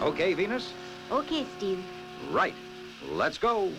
Okay, Venus? Okay, Steve. Right. Let's go.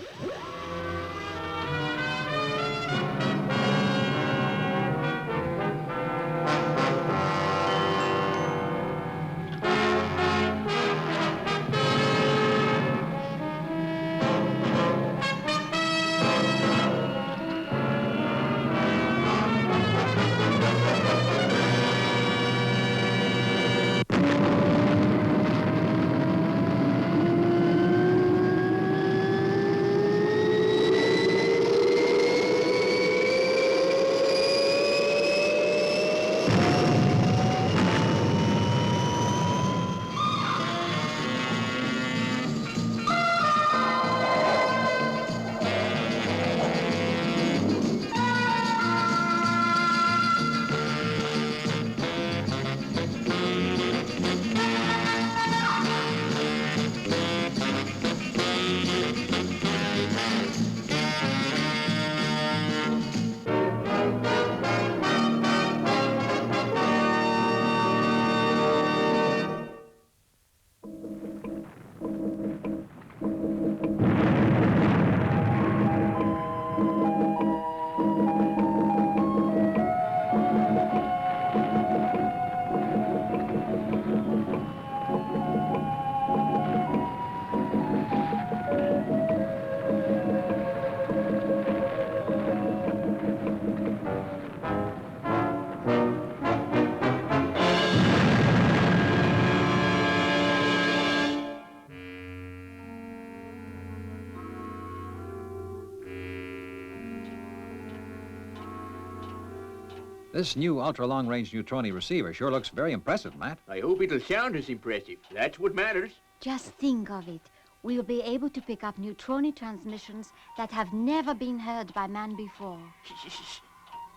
This new ultra-long-range neutroni receiver sure looks very impressive, Matt. I hope it'll sound as impressive. That's what matters. Just think of it. We'll be able to pick up neutroni transmissions that have never been heard by man before.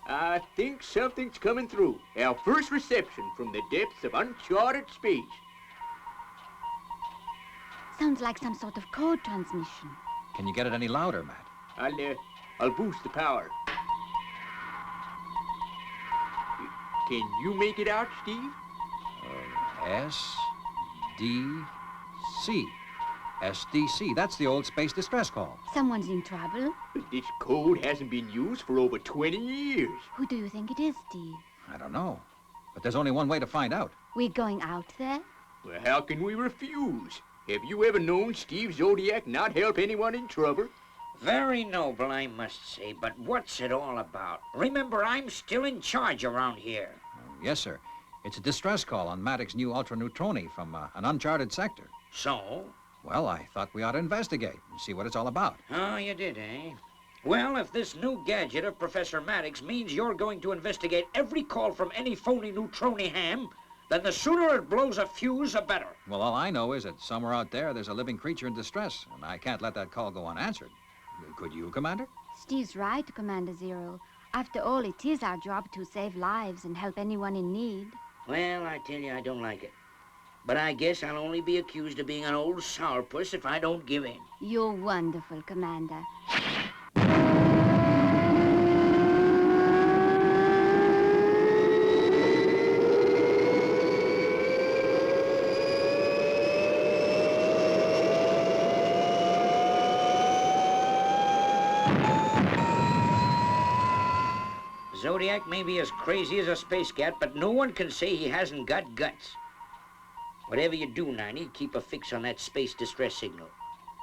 I think something's coming through. Our first reception from the depths of uncharted space. Sounds like some sort of code transmission. Can you get it any louder, Matt? I'll boost the power. Can you make it out, Steve? S-D-C. SDC. That's the old space distress call. Someone's in trouble? But this code hasn't been used for over 20 years. Who do you think it is, Steve? I don't know. But there's only one way to find out. We're going out there? Well, how can we refuse? Have you ever known Steve Zodiac not help anyone in trouble? Very noble, I must say, but what's it all about? Remember, I'm still in charge around here. Yes, sir. It's a distress call on Maddox's new ultra-neutroni from an uncharted sector. So? Well, I thought we ought to investigate and see what it's all about. Oh, you did, eh? Well, if this new gadget of Professor Maddox means you're going to investigate every call from any phony neutroni ham, then the sooner it blows a fuse, the better. Well, all I know is that somewhere out there's a living creature in distress, and I can't let that call go unanswered. Could you, Commander? Steve's right, Commander Zero. After all, it is our job to save lives and help anyone in need. Well, I tell you, I don't like it. But I guess I'll only be accused of being an old sourpuss if I don't give in. You're wonderful, Commander. Zodiac may be as crazy as a space cat, but no one can say he hasn't got guts. Whatever you do, 90, keep a fix on that space distress signal.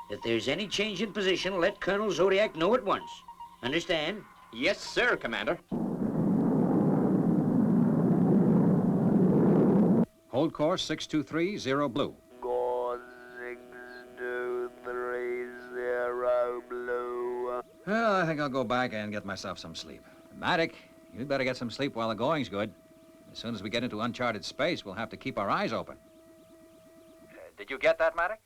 If there's any change in position, let Colonel Zodiac know at once. Understand? Yes, sir, Commander. Hold course 6230 blue. Go 6230 blue. Well, I think I'll go back and get myself some sleep. Maddox, you'd better get some sleep while the going's good. As soon as we get into uncharted space, we'll have to keep our eyes open. Did you get that, Maddox?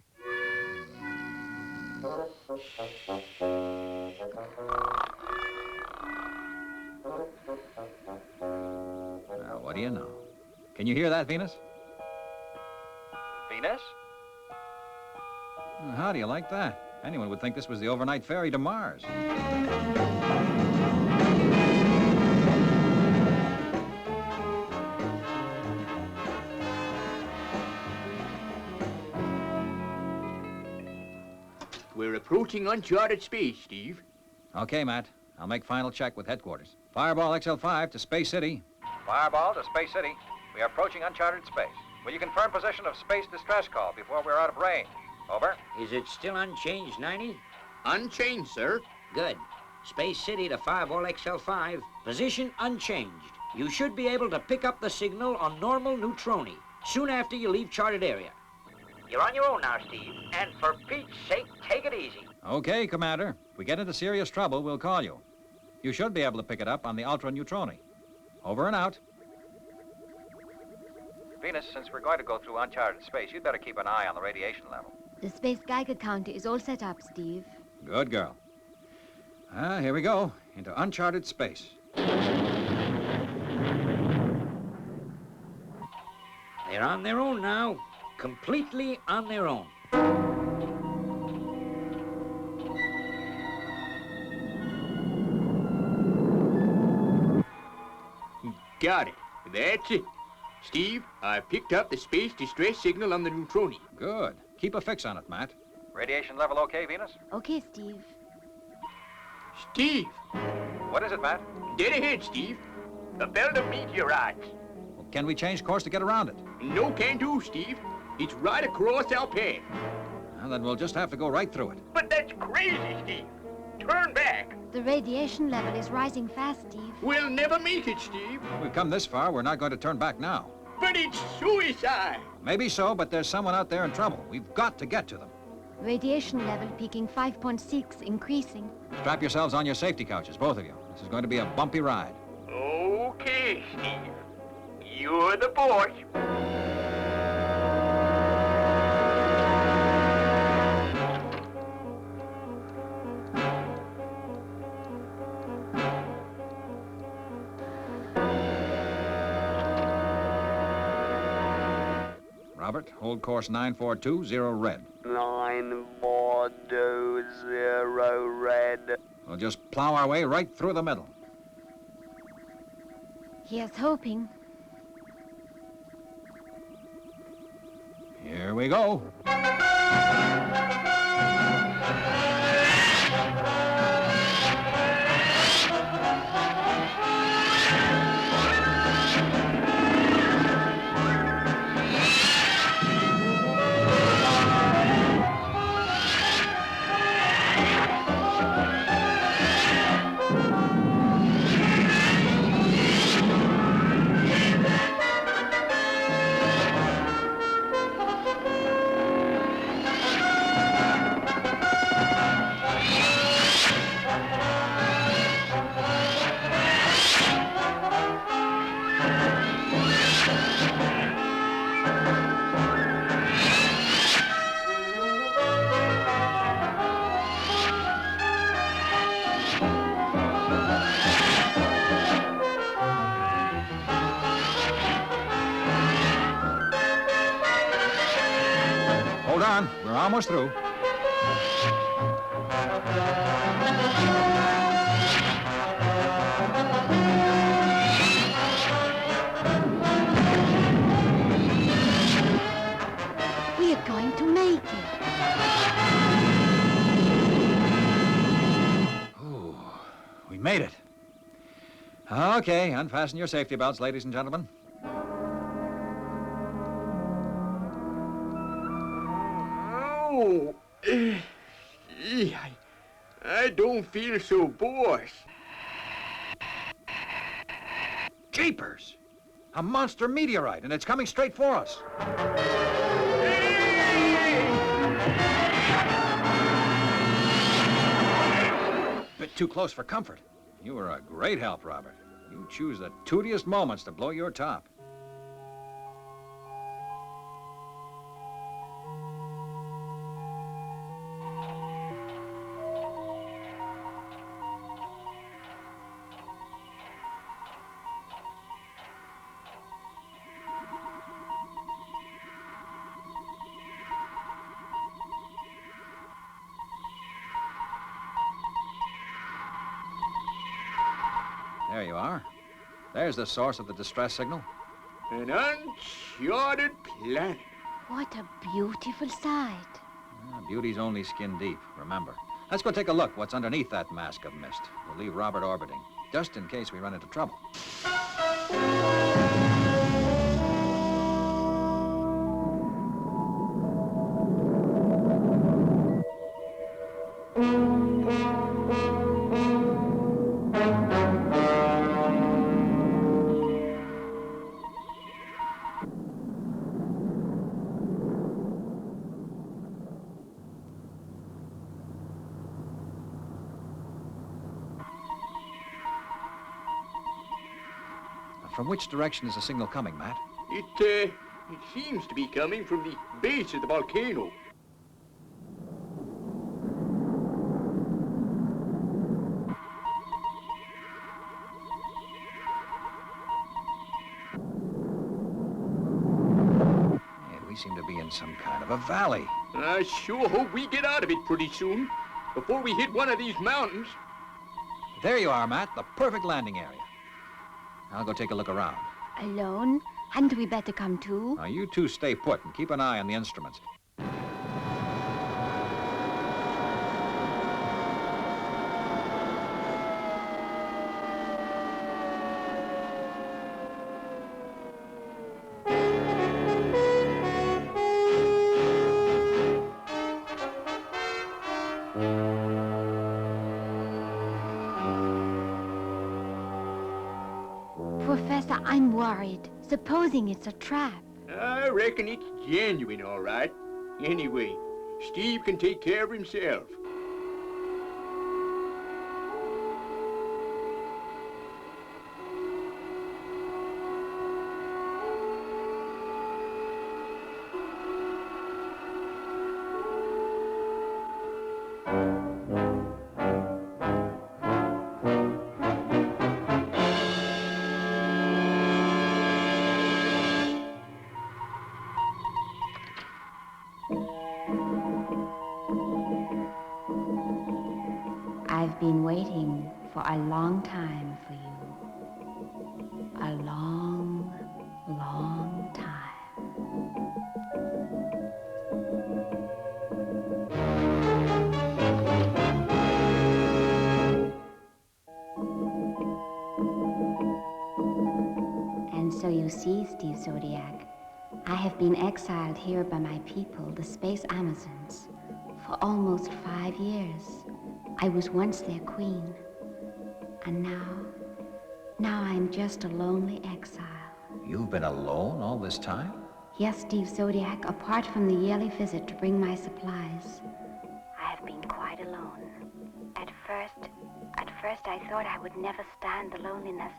Now, what do you know? Can you hear that, Venus? Venus? How do you like that? Anyone would think this was the overnight ferry to Mars. We're approaching uncharted space, Steve. Okay, Matt. I'll make final check with headquarters. Fireball XL5 to Space City. Fireball to Space City. We are approaching uncharted space. Will you confirm position of space distress call before we're out of range? Over. Is it still unchanged, 90? Unchanged, sir. Good. Space City to Fireball XL5. Position unchanged. You should be able to pick up the signal on normal neutroni soon after you leave charted area. You're on your own now, Steve. And for Pete's sake, take it easy. Okay, Commander. If we get into serious trouble, we'll call you. You should be able to pick it up on the ultra neutroni. Over and out. Venus, since we're going to go through uncharted space, you'd better keep an eye on the radiation level. The space Geiger counter is all set up, Steve. Good girl. Here we go, into uncharted space. They're on their own now. Completely on their own. Got it. That's it. Steve, I picked up the space distress signal on the neutroni. Good. Keep a fix on it, Matt. Radiation level okay, Venus? Okay, Steve. Steve! What is it, Matt? Dead ahead, Steve. A belt of meteorites. Well, can we change course to get around it? No can do, Steve. It's right across our path. Well, then we'll just have to go right through it. But that's crazy, Steve. Turn back. The radiation level is rising fast, Steve. We'll never make it, Steve. We've come this far, we're not going to turn back now. But it's suicide. Maybe so, but there's someone out there in trouble. We've got to get to them. Radiation level peaking 5.6, increasing. Strap yourselves on your safety couches, both of you. This is going to be a bumpy ride. Okay, Steve. You're the boss. Robert, hold course 942, red. 942 red. We'll just plow our way right through the middle. Here's hoping. Here we go. Hold on, we're almost through. We are going to make it. Ooh, we made it. Okay, unfasten your safety belts, ladies and gentlemen. Oh, I don't feel so bored. Jeepers! A monster meteorite, and it's coming straight for us. Bit too close for comfort. You were a great help, Robert. You choose the tootiest moments to blow your top. There you are. There's the source of the distress signal. An uncharted planet. What a beautiful sight. Beauty's only skin deep, remember. Let's go take a look what's underneath that mask of mist. We'll leave Robert orbiting, just in case we run into trouble. From which direction is the signal coming, Matt? It seems to be coming from the base of the volcano. Yeah, we seem to be in some kind of a valley. I sure hope we get out of it pretty soon, before we hit one of these mountains. There you are, Matt, the perfect landing area. I'll go take a look around. Alone? Hadn't we better come too? Now, you two stay put and keep an eye on the instruments. Professor, I'm worried. Supposing it's a trap. I reckon it's genuine, all right. Anyway, Steve can take care of himself. I've been waiting for a long time for you. A long, long time. And so you see, Steve Zodiac, I have been exiled here by my people, the Space Amazons, for almost 5 years. I was once their queen, and now I'm just a lonely exile. You've been alone all this time? Yes, Steve Zodiac, apart from the yearly visit to bring my supplies. I have been quite alone. At first I thought I would never stand the loneliness.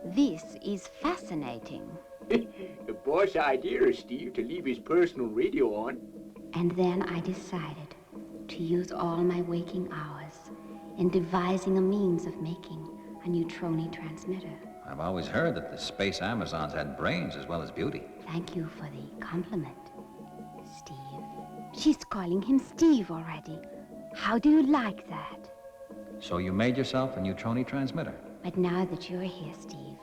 This is fascinating. The boss idea, Steve, to leave his personal radio on. And then I decided to use all my waking hours in devising a means of making a neutroni transmitter. I've always heard that the Space Amazons had brains as well as beauty. Thank you for the compliment, Steve. She's calling him Steve already. How do you like that? So you made yourself a neutroni transmitter? But now that you're here, Steve,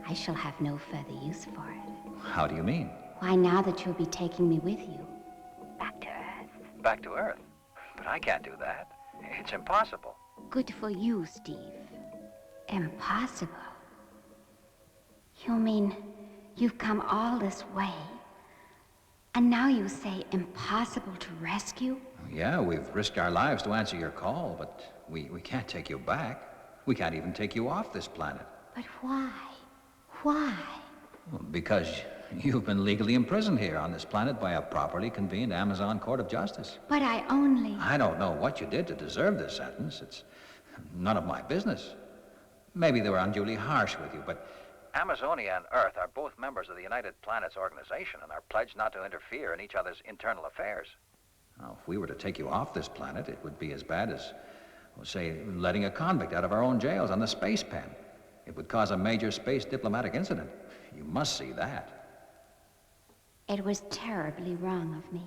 I shall have no further use for it. How do you mean? Why, now that you'll be taking me with you, back to Earth. Back to Earth? But I can't do that. It's impossible. Good for you, Steve. Impossible? You mean you've come all this way, and now you say impossible to rescue? Yeah, we've risked our lives to answer your call, but we can't take you back. We can't even take you off this planet. But why? Why? Well, because you've been legally imprisoned here on this planet by a properly convened Amazon court of justice. But I only... I don't know what you did to deserve this sentence. It's none of my business. Maybe they were unduly harsh with you, but Amazonia and Earth are both members of the United Planets Organization and are pledged not to interfere in each other's internal affairs. Now, if we were to take you off this planet, it would be as bad as, well, say, letting a convict out of our own jails on the space pen. It would cause a major space diplomatic incident. You must see that. It was terribly wrong of me.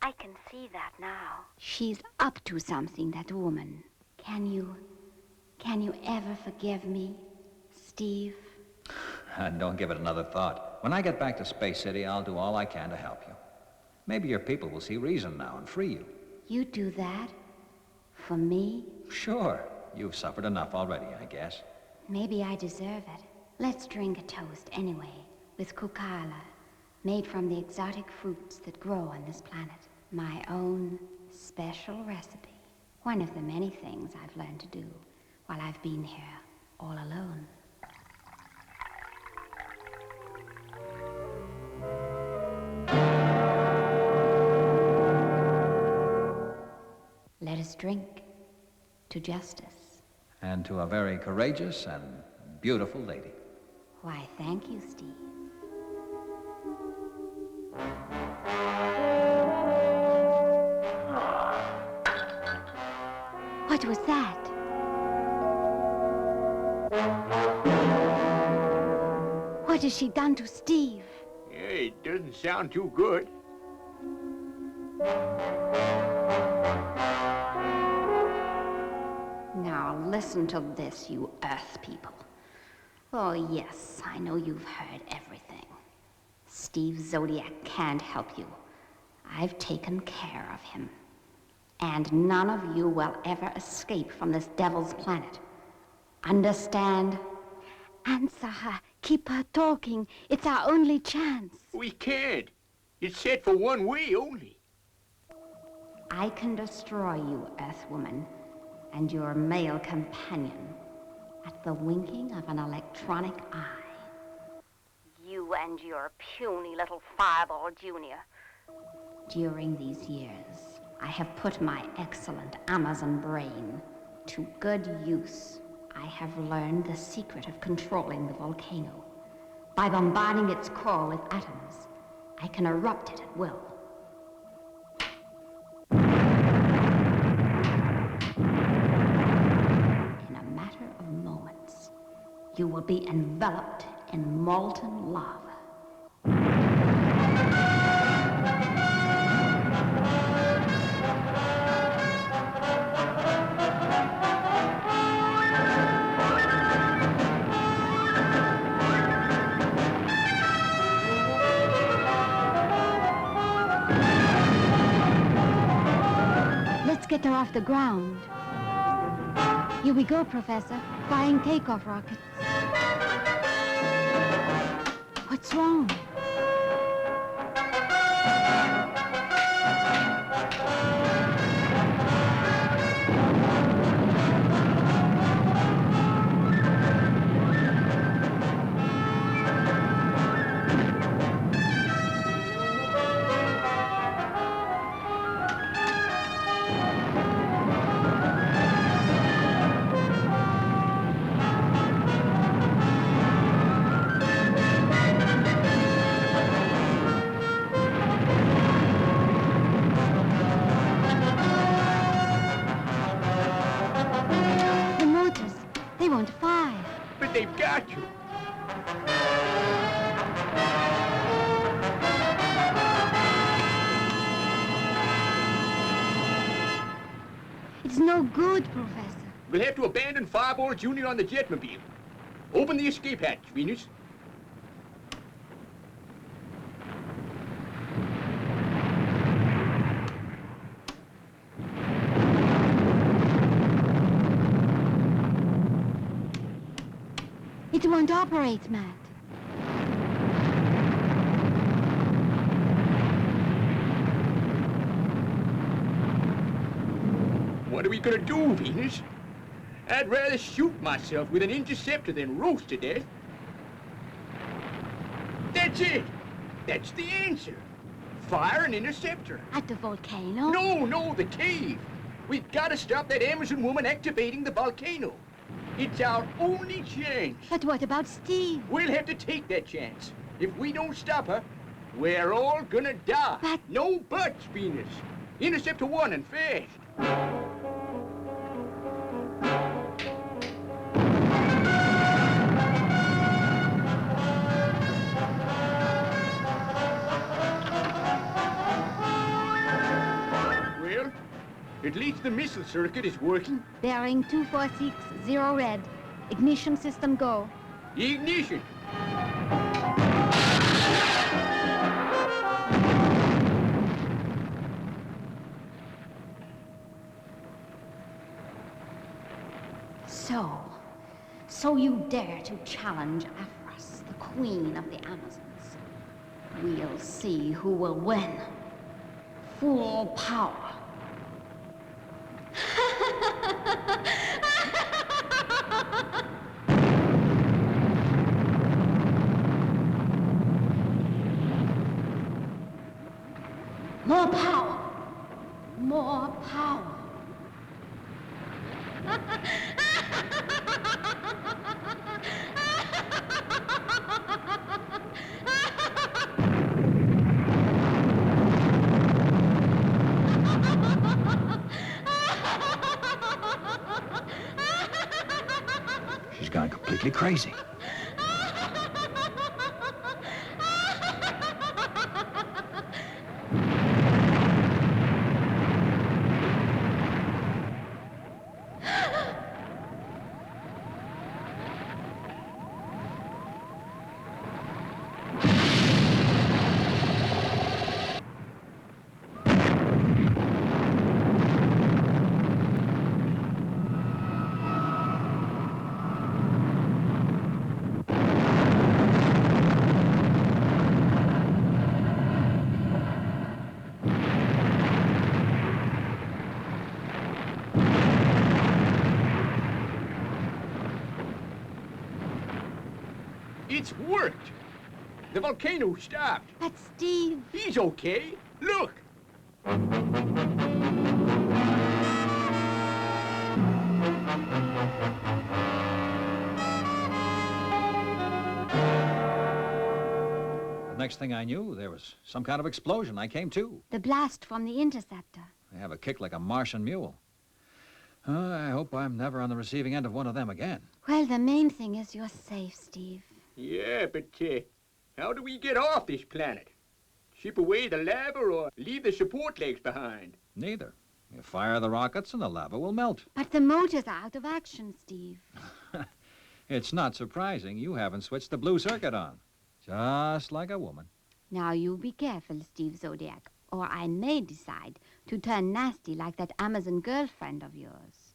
I can see that now. She's up to something, that woman. Can Can you ever forgive me, Steve? Don't give it another thought. When I get back to Space City, I'll do all I can to help you. Maybe your people will see reason now and free you. You do that? For me? Sure. You've suffered enough already, I guess. Maybe I deserve it. Let's drink a toast anyway, with kukala, made from the exotic fruits that grow on this planet. My own special recipe. One of the many things I've learned to do while I've been here all alone. Let us drink to justice. And to a very courageous and beautiful lady. Why, thank you, Steve. What was that? What has she done to Steve? Yeah, it doesn't sound too good. Now listen to this, you Earth people. Oh, yes, I know you've heard everything. Steve Zodiac can't help you. I've taken care of him. And none of you will ever escape from this devil's planet. Understand? Answer her. Keep her talking. It's our only chance. We can't. It's set for one way only. I can destroy you, Earthwoman, and your male companion at the winking of an electronic eye. You and your puny little Fireball Junior. During these years, I have put my excellent Amazon brain to good use. I have learned the secret of controlling the volcano. By bombarding its core with atoms, I can erupt it at will. In a matter of moments, you will be enveloped in molten lava. Let's get her off the ground. Here we go, Professor. Firing takeoff rockets. What's wrong? The motors, they won't fire. But they've got you. It's no good, Professor. We'll have to abandon Fireball Jr. on the jetmobile. Open the escape hatch, Venus. It won't operate, Matt. What are we gonna do, Venus? I'd rather shoot myself with an interceptor than roast to death. That's it. That's the answer. Fire an interceptor. At the volcano? No, the cave. We've got to stop that Amazon woman activating the volcano. It's our only chance. But what about Steve? We'll have to take that chance. If we don't stop her, we're all gonna die. But- No buts, Venus. Interceptor 1 and fast. Well, At least the missile circuit is working. Bearing 2460 red. Ignition system go. Ignition. So you dare to challenge Aphros, the queen of the Amazons. We'll see who will win. Full power. More power. More power. She's gone completely crazy. It's worked. The volcano stopped. But Steve... He's okay. Look. The next thing I knew, there was some kind of explosion. I came to. The blast from the interceptor. I have a kick like a Martian mule. I hope I'm never on the receiving end of one of them again. Well, the main thing is you're safe, Steve. Yeah, but how do we get off this planet? Ship away the lava or leave the support legs behind? Neither. You fire the rockets and the lava will melt. But the motors are out of action, Steve. It's not surprising you haven't switched the blue circuit on. Just like a woman. Now you be careful, Steve Zodiac, or I may decide to turn nasty like that Amazon girlfriend of yours.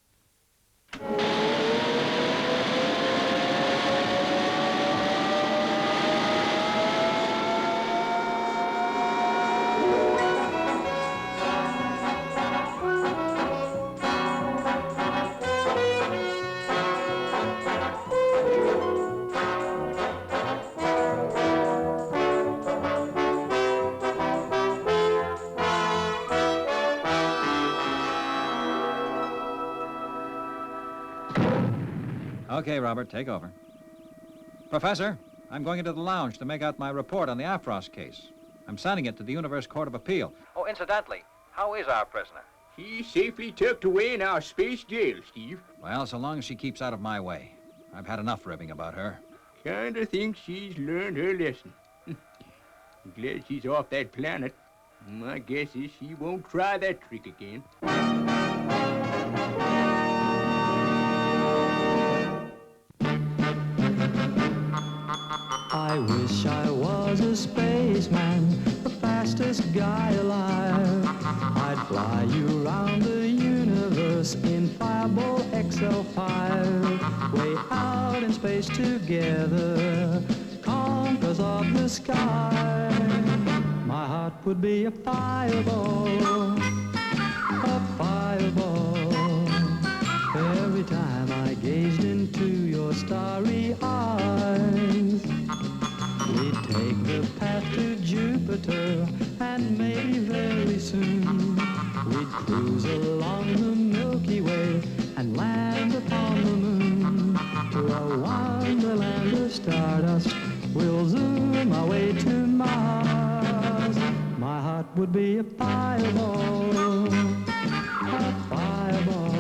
Okay, Robert, take over. Professor, I'm going into the lounge to make out my report on the Aphros case. I'm sending it to the Universe Court of Appeal. Oh, incidentally, how is our prisoner? She's safely tucked away in our space jail, Steve. Well, so long as she keeps out of my way. I've had enough ribbing about her. Kinda think she's learned her lesson. I'm glad she's off that planet. My guess is she won't try that trick again. I wish I was a spaceman, the fastest guy alive. I'd fly you around the universe in Fireball XL5. Way out in space together, conquerors of the sky. My heart would be a fireball, a fireball. Every time I gazed into your starry eyes. We'd take the path to Jupiter, and maybe very soon we'd cruise along the Milky Way and land upon the moon. To a wonderland of stardust, we'll zoom our way to Mars. My heart would be a fireball, a fireball.